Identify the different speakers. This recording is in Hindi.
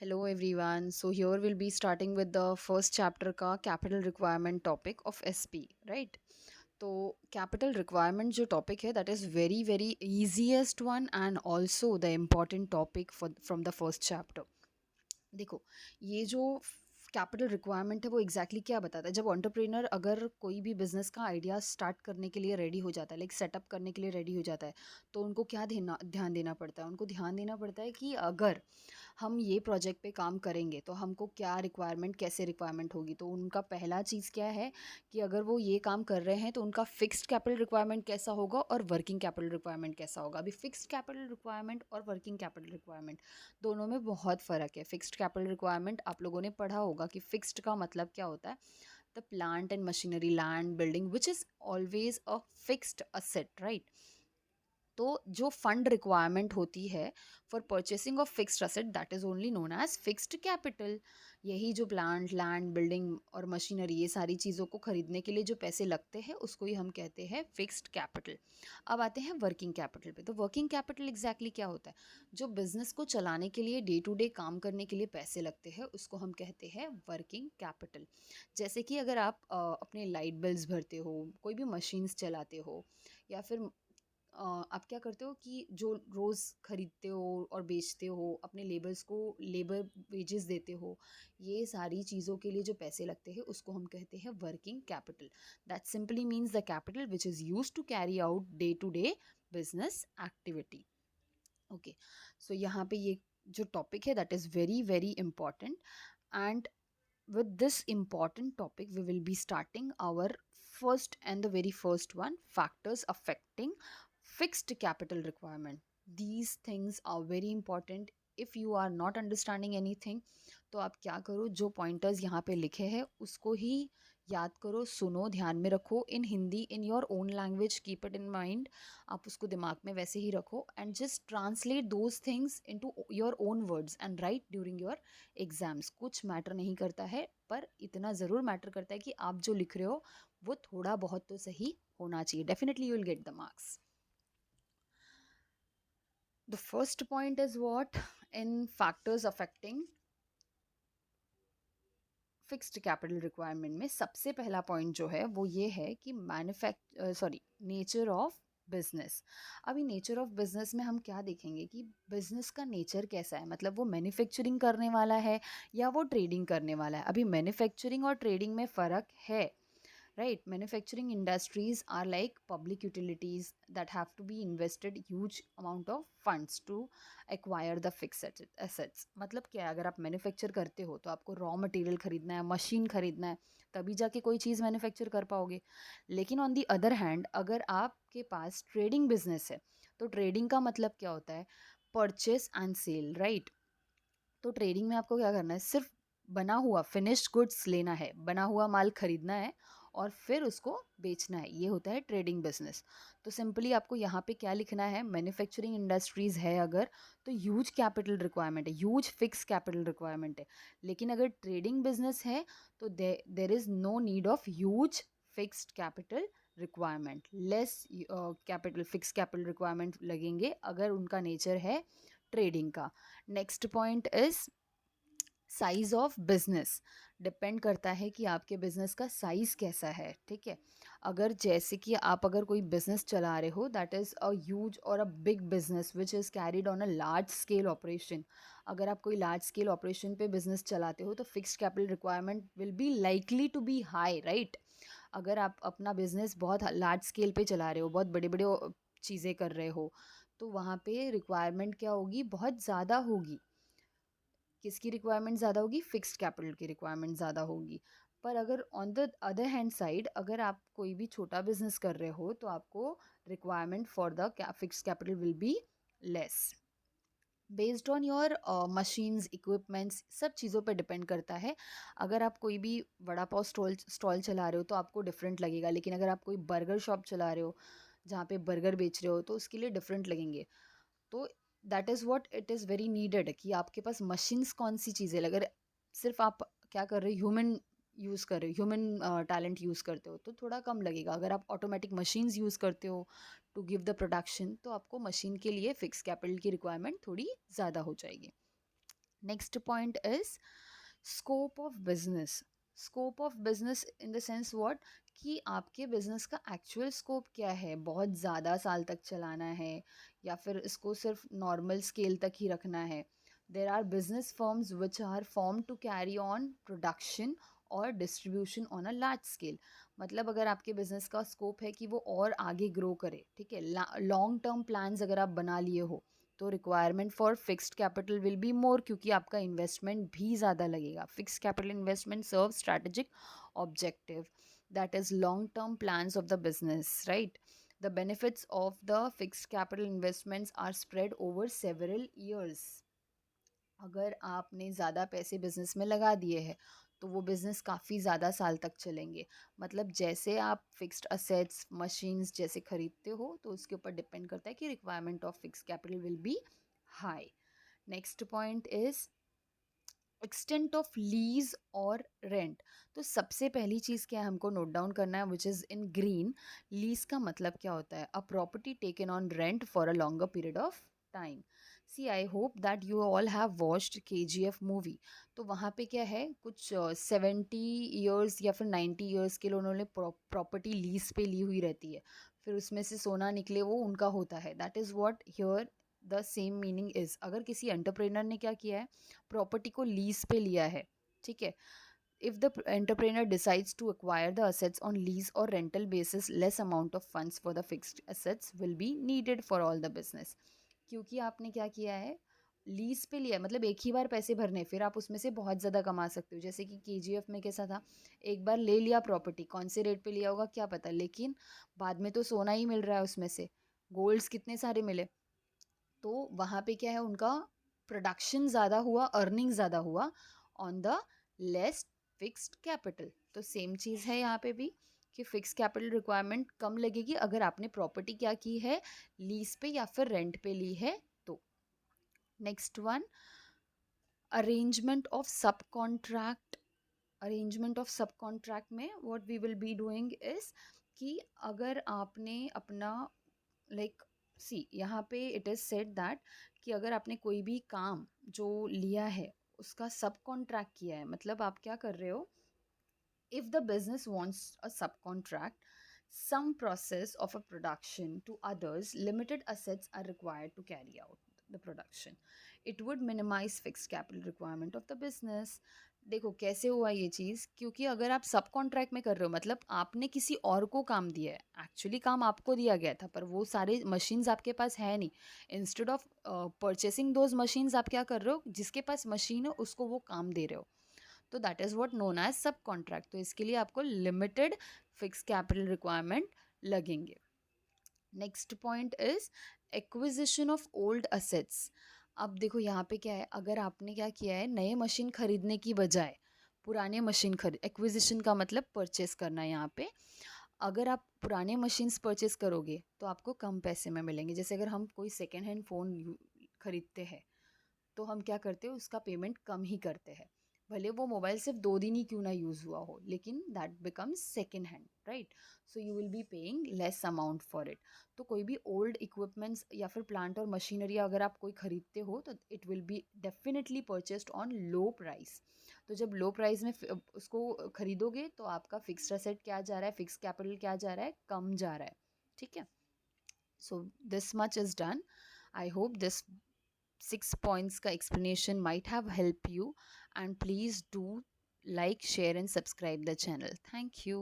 Speaker 1: Hello everyone. So here we'll be starting with the first chapter का capital requirement topic of SP, right? तो capital requirement जो topic है that is very easiest one and also the important topic for from the first chapter. देखो, ये जो कैपिटल रिक्वायरमेंट है वो एग्जैक्टली क्या बताता है। जब एंटरप्रेन्योर अगर कोई भी बिजनेस का आइडिया स्टार्ट करने के लिए रेडी हो जाता है, लाइक सेटअप करने के लिए रेडी हो जाता है, तो उनको क्या ध्यान देना पड़ता है। उनको ध्यान देना पड़ता है कि अगर हम ये प्रोजेक्ट पे काम करेंगे तो हमको क्या रिक्वायरमेंट, कैसे रिक्वायरमेंट होगी। तो उनका पहला चीज़ क्या है कि अगर वो ये काम कर रहे हैं तो उनका फिक्स्ड कैपिटल रिक्वायरमेंट कैसा होगा और वर्किंग कैपिटल रिक्वायरमेंट कैसा होगा। अभी फिक्स्ड कैपिटल रिक्वायरमेंट और वर्किंग कैपिटल रिक्वायरमेंट दोनों में बहुत फ़र्क है। फिक्स्ड कैपिटल रिक्वायरमेंट आप लोगों ने पढ़ा होगा कि फिक्स्ड का मतलब क्या होता है। The plant and machinery, land, building which is always a fixed asset, right. तो जो फंड रिक्वायरमेंट होती है for purchasing of fixed asset that is only known as fixed capital. यही जो प्लांट, लैंड, बिल्डिंग और मशीनरी, ये सारी चीज़ों को खरीदने के लिए जो पैसे लगते हैं उसको ही हम कहते हैं फिक्स्ड कैपिटल। अब आते हैं वर्किंग कैपिटल पे। तो वर्किंग कैपिटल एग्जैक्टली क्या होता है। जो बिजनेस को चलाने के लिए, डे टू डे काम करने के लिए पैसे लगते हैं उसको हम कहते हैं वर्किंग कैपिटल। जैसे कि अगर आप अपने लाइट बिल्स भरते हो, कोई भी मशीन्स चलाते हो, या फिर आप क्या करते हो कि जो रोज़ खरीदते हो और बेचते हो, अपने लेबर्स को लेबर वेजेस देते हो, ये सारी चीज़ों के लिए जो पैसे लगते हैं उसको हम कहते हैं working capital. That simply means the capital which is use to carry out day to day business activity. Okay, so यहाँ पे ये जो टॉपिक है that is very important. And with this important topic we will be starting our first and the very first one, factors affecting fixed capital requirement. These things are very important. if you are not understanding anything तो आप क्या करो, जो पॉइंटर्स यहाँ पे लिखे हैं उसको ही याद करो, सुनो, ध्यान में रखो in Hindi, in your own language, keep it in mind. आप उसको दिमाग में वैसे ही रखो and just translate those things into your own words and write during your exams. कुछ मैटर नहीं करता है पर इतना ज़रूर मैटर करता है कि आप जो लिख रहे हो वो थोड़ा बहुत तो सही होना चाहिए। Definitely you will get the marks. The first point is what in factors affecting fixed capital requirement में सबसे पहला पॉइंट जो है वो ये है कि नेचर ऑफ बिजनेस। अभी नेचर ऑफ बिजनेस में हम क्या देखेंगे कि बिजनेस का नेचर कैसा है, मतलब वो मैन्युफैक्चरिंग करने वाला है या वो ट्रेडिंग करने वाला है। अभी मैन्युफैक्चरिंग और ट्रेडिंग में फ़र्क है, right? Manufacturing industries are like public utilities that have to be invested huge amount of funds to acquire the fixed assets। मतलब क्या है, अगर आप मैन्युफैक्चर करते हो तो आपको रॉ मटेरियल खरीदना है, मशीन खरीदना है, तभी जाके कोई चीज़ मैन्युफैक्चर कर पाओगे। लेकिन ऑन दी अदर हैंड अगर आपके पास ट्रेडिंग बिजनेस है तो ट्रेडिंग का मतलब क्या होता है, परचेस एंड सेल, राइट। तो ट्रेडिंग में आपको क्या करना है, सिर्फ बना हुआ फिनिश्ड गुड्स लेना है, बना हुआ माल खरीदना है और फिर उसको बेचना है, ये होता है ट्रेडिंग बिजनेस। तो सिंपली आपको यहाँ पे क्या लिखना है, मैन्युफैक्चरिंग इंडस्ट्रीज़ है अगर तो ह्यूज कैपिटल रिक्वायरमेंट है, ह्यूज फिक्स कैपिटल रिक्वायरमेंट है। लेकिन अगर ट्रेडिंग बिजनेस है तो there is no need of huge fixed capital requirement. Less capital, fix capital requirement लगेंगे अगर उनका नेचर है ट्रेडिंग का। Next point is size of business. Depend करता है कि आपके बिजनेस का साइज़ कैसा है, ठीक है। अगर जैसे कि आप अगर कोई बिजनेस चला रहे हो दैट इज़ अ ह्यूज और a big business which is carried on a large scale operation. अगर आप कोई लार्ज स्केल ऑपरेशन पे बिजनेस चलाते हो तो fixed capital requirement will be likely to be high, right. अगर आप अपना बिजनेस बहुत लार्ज स्केल पे चला रहे हो, बहुत बड़े बड़े चीज़ें कर रहे हो, तो वहाँ पे रिक्वायरमेंट क्या होगी, बहुत ज़्यादा होगी। किसकी रिक्वायरमेंट ज़्यादा होगी, फिक्स्ड कैपिटल की रिक्वायरमेंट ज़्यादा होगी। पर अगर on the other hand side अगर आप कोई भी छोटा बिजनेस कर रहे हो तो आपको requirement for the fixed capital will be less. Based on your machines, equipments, सब चीज़ों पे डिपेंड करता है। अगर आप कोई भी वड़ा पाव स्टॉल स्टॉल चला रहे हो तो आपको डिफरेंट लगेगा, लेकिन अगर आप कोई बर्गर शॉप चला रहे हो जहाँ पे बर्गर बेच रहे हो तो उसके लिए डिफरेंट लगेंगे। तो that is what it is very needed कि आपके पास मशीन्स कौन सी चीज़ें, अगर सिर्फ आप क्या कर रहे हो, ह्यूमन यूज़ कर रहे हो, ह्यूमन टैलेंट यूज़ करते हो तो थोड़ा कम लगेगा। अगर आप ऑटोमेटिक मशीन्स यूज़ करते हो टू गिव द प्रोडक्शन तो आपको मशीन के लिए फिक्स कैपिटल की रिक्वायरमेंट थोड़ी ज़्यादा हो जाएगी। Next point is scope of business. Scope of business in the sense what, कि आपके बिजनेस का एक्चुअल स्कोप क्या है, बहुत ज़्यादा साल तक चलाना है या फिर इसको सिर्फ नॉर्मल स्केल तक ही रखना है. There are business firms which are form to carry on production और distribution on a large scale. मतलब अगर आपके बिजनेस का स्कोप है कि वो और आगे ग्रो करे, ठीक है, लॉन्ग टर्म प्लान्स अगर आप बना लिए हो, तो requirement for fixed capital will be more, क्योंकि आपका इन्वेस्टमेंट भी ज़्यादा लगेगा. Fixed capital investment serve strategic objective, that is long term plans of the business, right. The benefits of the fixed capital investments are spread over several years. अगर आपने ज़्यादा पैसे बिजनेस में लगा दिए हैं तो वो बिजनेस काफ़ी ज़्यादा साल तक चलेंगे. मतलब जैसे आप फिक्स्ड असेट्स मशीन्स जैसे खरीदते हो तो उसके ऊपर डिपेंड करता है कि requirement of fix capital will B high. Next point is extent of lease और रेंट. तो सबसे पहली चीज़ क्या है हमको नोट डाउन करना है, which is in green. Lease का मतलब क्या होता है, a property taken on rent for a longer period of time. See I hope that you all have watched KGF movie. तो वहाँ पे क्या है, कुछ 70 ईयर्स या फिर 90 ईयर्स के लिए उन्होंने प्रॉपर्टी लीज पे ली हुई रहती है, फिर उसमें से सोना निकले वो उनका होता है. That is what here the same meaning is. अगर किसी एंटरप्रेनर ने क्या किया है, प्रॉपर्टी को लीज पे लिया है, ठीक है. If the entrepreneur decides to acquire the assets on lease और rental basis, less amount of funds for the fixed assets will be needed for all the business. क्योंकि आपने क्या किया है, लीज पे लिया है, मतलब एक ही बार पैसे भरने, फिर आप उसमें से बहुत ज़्यादा कमा सकते हो. जैसे कि KGF में कैसा था, एक बार ले लिया प्रॉपर्टी, कौन से रेट पे लिया होगा क्या पता, लेकिन बाद में तो सोना ही मिल रहा है उसमें से, गोल्ड्स कितने सारे मिले. तो वहाँ पे क्या है, उनका प्रोडक्शन ज़्यादा हुआ, अर्निंग ज़्यादा हुआ on the less fixed capital. तो सेम चीज़ है यहाँ पे भी कि फिक्स कैपिटल रिक्वायरमेंट कम लगेगी अगर आपने प्रॉपर्टी क्या की है, लीज पे या फिर रेंट पे ली है तो. Next one, arrangement of sub contract. Arrangement of sub contract में what we will be doing is कि अगर आपने अपना लाइक सी, यहाँ पे इट इज़ सेड दैट कि अगर आपने कोई भी काम जो लिया है उसका सब कॉन्ट्रैक्ट किया है, मतलब आप क्या कर रहे हो, if the business wants a subcontract some process of a production to others, limited assets are required to carry out the production. It would minimize fixed capital requirement of the business. देखो कैसे हुआ ये चीज़, क्योंकि अगर आप सब कॉन्ट्रैक्ट में कर रहे हो मतलब आपने किसी और को काम दिया है, एक्चुअली काम आपको दिया गया था पर वो सारे मशीन्स आपके पास है नहीं. Instead of purchasing those machines आप क्या कर रहे हो, जिसके पास मशीन है उसको वो काम दे रहे हो. तो that is what known as sub contract. तो इसके लिए आपको लिमिटेड फिक्स कैपिटल रिक्वायरमेंट लगेंगे. Next point is acquisition of old assets. अब देखो यहाँ पे क्या है, अगर आपने क्या किया है, नए मशीन खरीदने की बजाय पुराने मशीन खरीद, एक्विजिशन का मतलब परचेस करना है यहाँ पे. अगर आप पुराने मशीन्स परचेस करोगे तो आपको कम पैसे में मिलेंगे. जैसे अगर हम कोई सेकेंड हैंड फ़ोन खरीदते हैं तो हम क्या करते हैं, उसका पेमेंट कम ही करते हैं, भले वो मोबाइल सिर्फ 2 दिन ही क्यों ना यूज़ हुआ हो, लेकिन that becomes second hand, right. So you will be paying less amount for it. तो कोई भी ओल्ड इक्विपमेंट्स या फिर प्लांट और मशीनरी अगर आप कोई खरीदते हो तो it will be definitely purchased on low price. तो जब लो प्राइस में उसको खरीदोगे तो आपका फिक्स्ड असेट क्या जा रहा है, फिक्स कैपिटल क्या जा रहा है, कम जा रहा है, ठीक है. So this much is done. I hope this 6 points का explanation might have helped you, and please do like, share and subscribe the channel. Thank you.